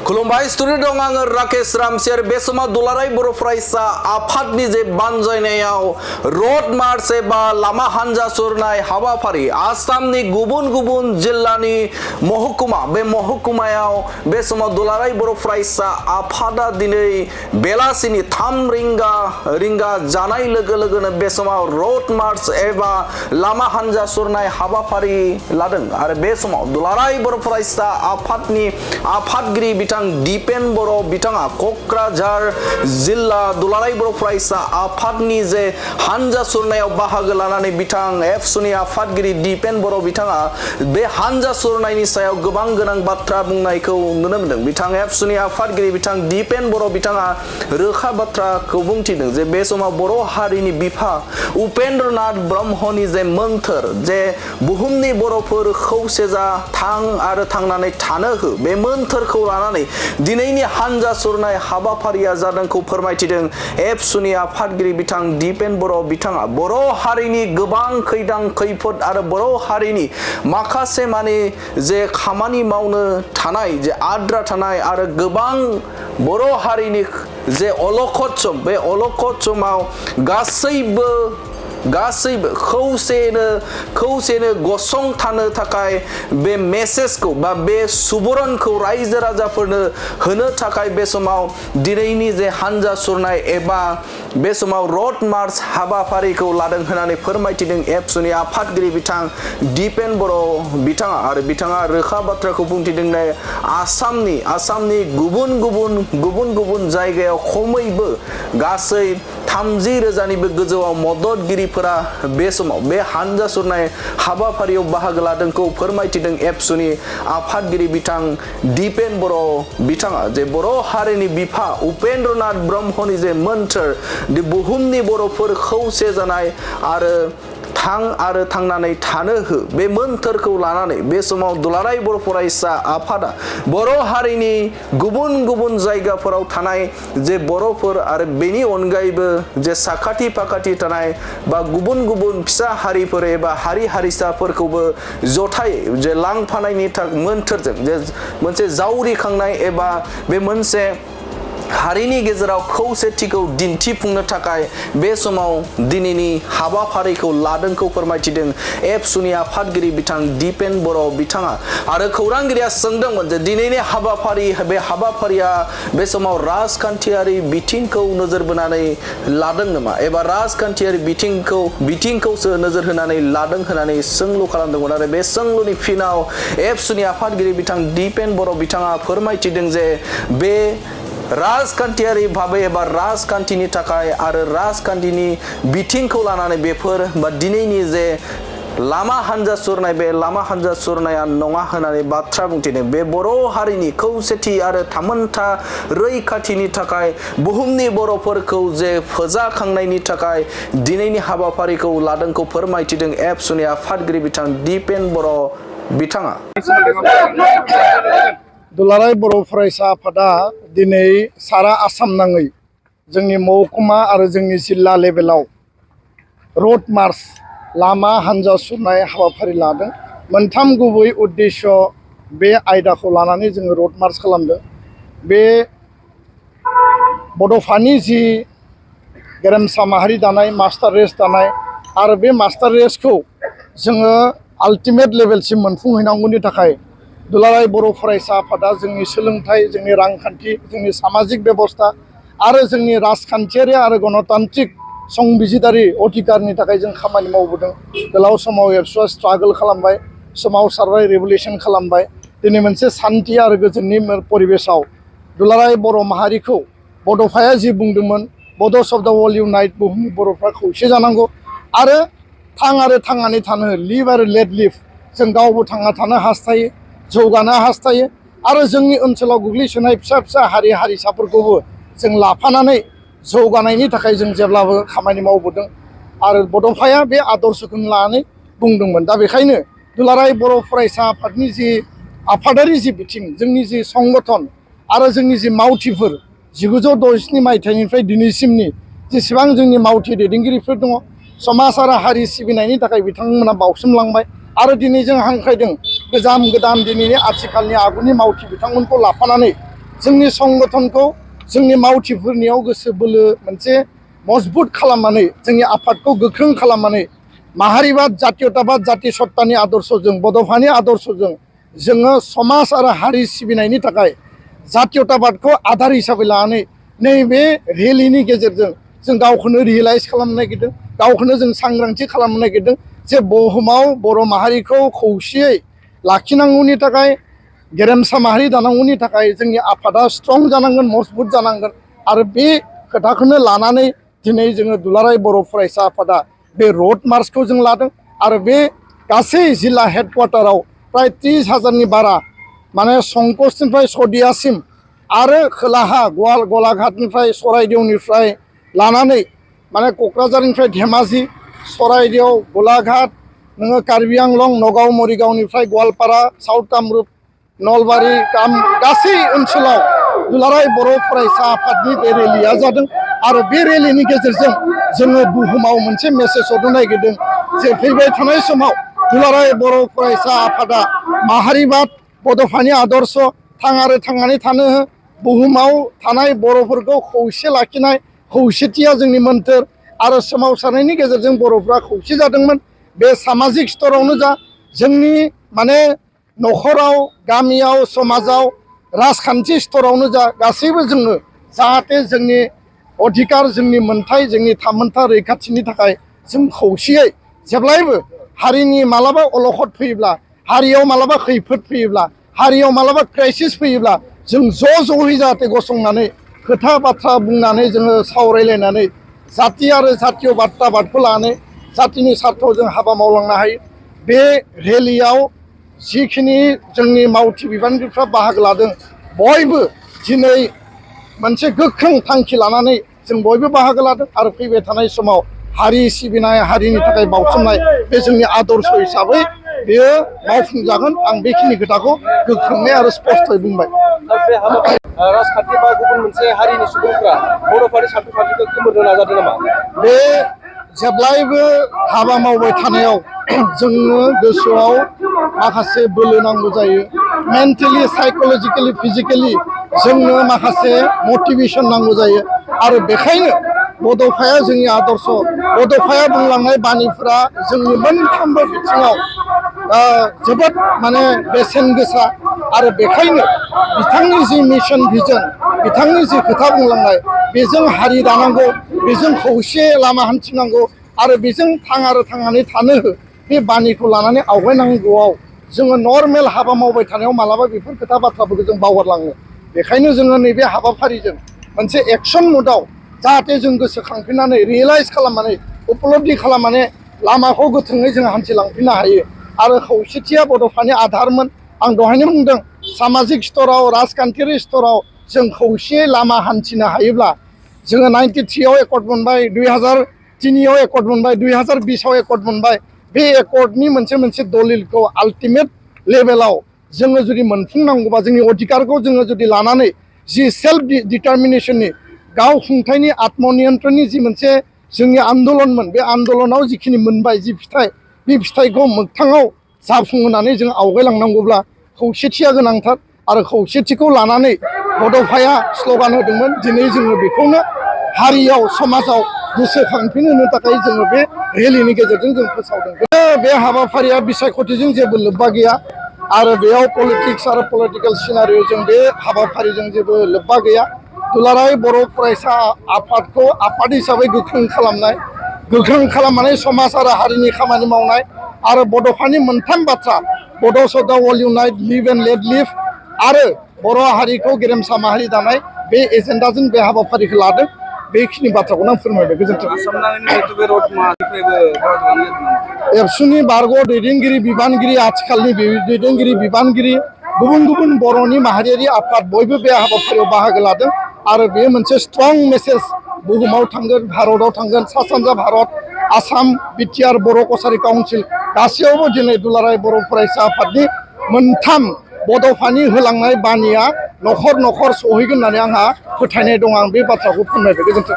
खुलुमबाय स्टुडिअ दं आङो राकेश रामसियार बे समाव दुलाराय बर' फरायसा आफादनि जे बानजायनायाव रड मार्च एबा लामा हान्जा सुरनाय हाबाफारि आसामनि गुबुन गुबुन जिल्लानि महकुमा बे महकुमायाव बे समाव दुलाराय बर' फरायसा आफादा दिनै बेलासिनि 3 रिंगा जानाय लोगो लोगोनो बे समाव रड मार्च एबा लामा हान्जा सुरनाय हाबाफारि लादों आरो बे समाव दुलाराय बर' फरायसा आफादनि आफादगिरि बिथां दिपेन बर' बिथाङा क'क्राझार जिल्ला दुलाराय बर' फरायसा आफादनि जे हान्जा सुरनायाव बाहागो लानानै बिथां एबसुनि आफादगिरि दिपेन बर' बिथाङा बे हान्जा सुरनायनि सायाव गोबां गोनां बाथ्रा बुंनायखौ नुनो मोनदों। बिथां एबसुनि आफादगिरि बिथां दिपेन बर' बिथाङा रोखा बाथ्राखौ बुंथिदों जे बे समाव बर' हारिनि बिफा उपेन्द्रनाथ ब्रह्मनि जे मोन्थोर जे बुहुमनि बर'फोर खौसे जा थां आरो थांनानै थानो हो बे मोन्थोरखौ लानानै दिनैनि हान्जा सुरनाय हाबाफारिया जादोंखौ फोरमायथिदों एबसुनि आफादगिरि बिथां दिपेन बर' बिथाङा बर' हारिनि गोबां खैदां खैफोद आरो बर' हारिनि माखासे माने जे खामानि मावनो थानाय जे आद्रा थानाय आरो गोबां बर' हारिनि जे अलखद सम बे अलखद समाव गासैबो खौसेनो गसंथानो थाखाय बे मेसेजखौ बा बे सुबुरनखौ रायजो राजाफोरनो होनो थाखाय बे समाव दिनैनि जे हान्जा सुरनाय एबा बे समाव रड मार्च हाबाफारिखौ लादों होननानै फोरमायथिदों एबसुनि आफादगिरि बिथां दिपेन बर' बिथाङा आरो बिथाङा रोखा बाथ्राखौ बुंथिदों दे आसामनि गुबुन गुबुन जायगायाव खमैबो गासै 30,000निबो गोजौआव मददगिरिफोरा बे समाव बे हान्जा सुरनाय हाबाफारियाव बाहागो लादोंखौ फोरमायथिदों एबसुनि आफादगिरि बिथां दिपेन बर' बिथाङा जे बर' हारिनि बिफा उपेन्द्रनाथ ब्रह्मनि जे मोन्थोर बुहुमनि बर'फोर खौसे जानाय आरो थांनानै थानो हो बे मोन्थोरखौ लानानै बे समाव दुलाराय बर' फरायसा आफादा बर' हारिनि गुबुन जायगाफोराव थानाय जे बर'फोर आरो बेनि अनगायैबो जे साखाथि फाखाथि थानाय बा गुबुन फिसा हारिफोर एबा हारि हारिसाफोरखौबो जथायै जे लांफानायनि मोन्थोरजों जे मोनसे जावरिखांनाय एबा बे मोनसे हारिनि गेजेराव खौसेथिखौ दिन्थिफुंनो थाखाय बे समाव दिनैनि हाबाफारिखौ लादोंखौ फोरमायथिदों एबसुनि आफादगिरि बिथां दिपेन बर' बिथाङा आरो खौरांगिरिया सोंदोंमोन जे दिनैनि हाबाफारिया बे समाव राजखान्थियारि बिथिंखौ नोजोर बोनानै लादों नामा एबा राजखान्थियारि बिथिंखौसो नोजोर होनानै लादों होननानै सोंलु खालामदोंमोन आरो बे सोंलुनि फिनाव एबसुनि आफादगिरि बिथां दिपेन बर' बिथाङा फोरमायथिदों जे बे राजखान्थियारि भाबै एबा राजखान्थिनि थाखाय आरो राजखान्थिनि बिथिंखौ लानानै बेफोर बा दिनैनि जे लामा हान्जा सुरनाय बे लामा हान्जा सुरनाया नङा होननानै बाथ्रा बुंथिदों बे बर' हारिनि खौसेथि आरो थामोनथा रैखाथिनि थाखाय बुहुमनि बर'फोरखौ जे फोजाखांनायनि थाखाय दिनैनि हाबाफारिखौ लादोंखौ फोरमायथिदों एबसुनि आफादगिरि बिथां दिपेन बर' बिथाङा दुलाराय बर' फरायसा आफादा दिनै सारा आसाम नाङै जोंनि महकुमा आरो जोंनि जिल्ला लेभेलाव रड मार्च लामा हान्जा सुरनाय हाबाफारि लादों। मोनथाम गुबै उद्देश्य बे आयदाखौ लानानै जोङो रड मार्च खालामदों। बे बड'फानि जि गेरेमसा माहारि दानाय मास्टार रेस दानाय आरो बे मास्टार रेसखौ जोङो आल्टिमेट लेभेलसिम मोनफुंहैनांगौनि थाखाय दुलाराय बर' फरायसा आफादा जोंनि सोलोंथाइ जोंनि रांखान्थि जोंनि सामाजिक बेबस्था आरो जोंनि राजखान्थियारि आरो गणतान्त्रिक संबिजिदारि अधिकारनि थाखाय जों खामानि मावबोदों। गोलाव समाव एबसुआ स्ट्रागोल खालामबाय, सोमावसारबाय, रिभलिउसन खालामबाय। दिनै मोनसे सान्थि आरो गोजोननि परिबेसाव दुलाराय बर' माहारिखौ बड'फाया जि बुंदोंमोन बड'स अफ द वर्ल्ड इउनाइट बुहुमनि बर'फ्रा खौसे जानांगौ आरो थांनानै थानो लिभ आरो लेट लिभ जों गावबो थांना थानो हास्थायो, जौगानो हास्थायो आरो जोंनि ओनसोलाव गोग्लैसोनाय फिसा हारि हारिसाफोरखौबो जों लाफानानै जौगानायनि थाखाय जों जेब्लाबो खामानि मावबोदों आरो बड'फाया बे आदर्शखौनो लानानै बुंदोंमोन। दा बेखायनो दुलाराय बर' फरायसा आफादनि जि आफादारि जि बिथिं जोंनि जि संगठन आरो जोंनि जि मावथिफोर 1967 मायथाइनिफ्राय दिनैसिमनि जेसेबां जोंनि मावथि दैदेनगिरिफोर दङ समाज आरो हारि सिबिनायनि थाखाय बिथांमोना बावसोमलांबाय आरो दिनै जों हांख्रायदों गोदान दिनैनि आथिखालनि आगुनि मावथि बिथांमोनखौ लाफानानै जोंनि संगठनखौ जोंनि मावथिफोरनियाव गोसो बोलो मोनसे मजबुत खालामनानै जोंनि आफादखौ गोख्रों खालामनानै माहारिबाद जातीयताबाद जाति सत्तानि आदर्शजों बड'फानि आदर्शजों जोङो समाज आरो हारि सिबिनायनि थाखाय जातीयताबादखौ आधार हिसाबै लानानै नैबे रेलिनि गेजेरजों जों गावखौनो रियेलाइज खालामनो नागिरदों गावखौनो जों सांग्रांथि खालामनो नागिरदों जे बुहुमाव बर' माहारिखौ खौसेयै लाखिनांगौनि थाखाय गेरेमसा माहारि दानांगौनि थाखाय जोंनि आफादा स्ट्रं जानांगोन मजबुत जानांगोन आरो बे खोथाखौनो लानानै दिनै जोङो दुलाराय बर' फरायसा आफादा बे रड मार्चखौ जों लादों आरो बे गासै जिल्ला हेडक्वार्टाराव प्राय 30,000नि बारा माने संकसनिफ्राय सदियासिम आरो खोलाहा गलाघाटनिफ्राय सराइदेवनिफ्राय लानानै माने क'क्राझारनिफ्राय धेमाजि सराइदेव गलाघाट नोङो कार्बि आंलं नगाव मरिगावनिफ्राय गवालपारा साउथ कामरुप नलबारि गासै ओनसोलाव दुलाराय बर' फरायसा आफादनि बे रेलिया जादों आरो बे रेलिनि गेजेरजों जोङो बुहुमाव मोनसे मेसेज हरनो नागिरदों जे फैबाय थानाय समाव दुलाराय बर' फरायसा आफादा माहारिबाद बड'फानि आदर्श थांनानै थानो बुहुमाव थानाय बर'फोरखौ खौसे लाखिनाय खौसेथिया जोंनि मोन्थोर आरो सोमावसारनायनि गेजेरजों बर'फ्रा खौसे जादोंमोन बे सामाजिक स्तरावनो जा जोंनि माने न'खराव गामियाव समाजाव राजखान्थि स्तरावनो जा गासैबो जोङो जाहाथे जोंनि अधिकार जोंनि मोन्थाय जोंनि थामोन्था रैखाथिनि थाखाय जों खौसेयै जेब्लायबो हारिनि मालाबा अलखद फैयोब्ला हारियाव मालाबा खैफोद फैयोब्ला हारियाव मालाबा क्राइसिस फैयोब्ला जों ज'यै जाहाथे गसंनानै खोथा बाथ्रा बुंनानै जोङो सावरायलायनानै जाति आरो जातीय बाथ्राबादखौ लानानै जातिनि सार्थाव जों हाबा मावलांनो हायो बे रेलियाव जिखिनि जोंनि मावथि बिबानगिरिफ्रा बाहागो लादों बयबो दिनै मोनसे गोख्रों थांखि लानानै जों बयबो बाहागो लादों आरो फैबाय थानाय समाव हारि सिबिनाय हारिनि थाखाय बावसोमनाय बे जोंनि आदर्श हिसाबै बेयो मावफुंजागोन आं बेखिनि खोथाखौ गोख्रोङै आरो स्पष्टयै बुंबाय बे हाबाफारि राजखान्थि बा गुबुन मोनसे हारिनि सुबुंफ्रा बर'फोरनि सानथौ खोमोरनो नाजादों नामा बे जेब्लायबो हाबा मावबाय थानायाव जोंनो गोसोआव माखासे बोलो नांगौ जायो मेन्टेलि साइक'लजिकेलि फिजिकेलि जोंनो माखासे मटिभेसन नांगौ जायो आरो बेखायनो बड'फाया जोंनि आदर्श बड'फाया बुंलांनाय बाणीफोरा जोंनि मोनफ्रोमबो बिथिङाव जोबोद माने बेसेन गोसा आरो बेखायनो बिथांनि जि मिशन भिजन बिथांनि जि खोथा बुंलांनाय बेजों हारि दानांगौ बेजों खौसे लामा हान्थिनांगौ आरो बेजों थांनानै थानो बे बाणीखौ लानानै आवगायनांगौआव जोङो नर्मेल हाबा मावबाय थानायाव मालाबा बेफोर खोथा बाथ्राफोरखौ जों बावगारलाङो बेखायनो जोङो नैबे हाबाफारिजों मोनसे एक्सन मुडआव जाहाथे जों गोसोखांफिननानै रियेलाइज खालामनानै उपलब्धि खालामनानै लामाखौ गोथोङै जों हान्थिलांफिननो हायो आरो खौसेथिया बड'फानि आधारमोन आं दहायनो बुंदों सामाजिक स्तराव राजखान्थियारि स्तराव जों खौसेयै लामा हान्थिनो हायोब्ला जोङो 93आव एकर्ड मोनबाय 2003आव एकर्ड मोनबाय 2020आव एकर्ड मोनबाय बे एकर्डनि मोनसे दलिलखौ आल्टिमेट लेभेलाव जोङो जुदि मोनफुंनांगौबा जोंनि अधिकारखौ जोङो जुदि लानानै जि सेल्फ डिटारमिनेसननि गाव खुंथायनि आत्मनियन्त्रणनि जि मोनसे जोंनि आन्दलनमोन बे आन्दलनाव जिखिनि मोनबाय जि फिथाइ बे फिथाइखौ मोगथाङाव जाफुंहोनानै जों आवगायलांनांगौब्ला खौसेथिया गोनांथार आरो खौसेथिखौ लानानै बड'फाया स्ल'गान होदोंमोन दिनै जोङो बेखौनो हारियाव समाजाव गोसोखांफिनहोनो थाखाय जोङो बे रेलिनि गेजेरजों जों फोसावदों बे हाबाफारिया बिसायख'थिजों जेबो लोब्बा गैया आरो बेयाव पलिटिक्स आरो पलिटिकेल सिनारिय'जों बे हाबाफारिजों जेबो लोब्बा गैया दुलाराय बर' फरायसा आफादखौ आफाद हिसाबै गोख्रों खालामनानै समाज आरो हारिनि खामानि मावनाय आरो बड'फानि मोनथाम बाथ्रा बड' सदा अल इउनाइट लिभ एन्ड लेट लिभ आरो बर' हारिखौ गेरेमसा माहारि दानाय बे एजेन्डाजों बे हाबाफारिखौ लादों बेखिनि बाथ्राखौनो आं फोरमायबाय गोजोन्थों एबसुनि बारग' दैदेनगिरि बिबानगिरि आथिखालनि दैदेनगिरि बिबानगिरि गुबुन बर'नि माहारियारि आफाद बयबो बे हाबाफारियाव बाहागो लादों आरो बे मोनसे स्ट्रं मेसेज बुहुमाव थांगोन भारताव थांगोन सा सानजा भारत आसाम बिटिआर बर' कसारि काउन्सिल गासैयावबो दिनै दुलाराय बर' फरायसा आफादनि मोनथाम बड'फानि होलांनाय बाणीया न'खर सहैगोन होननानै आंहा फोथायनाय दं आं बे बाथ्राखौ फोरमायबाय गोजोन्थों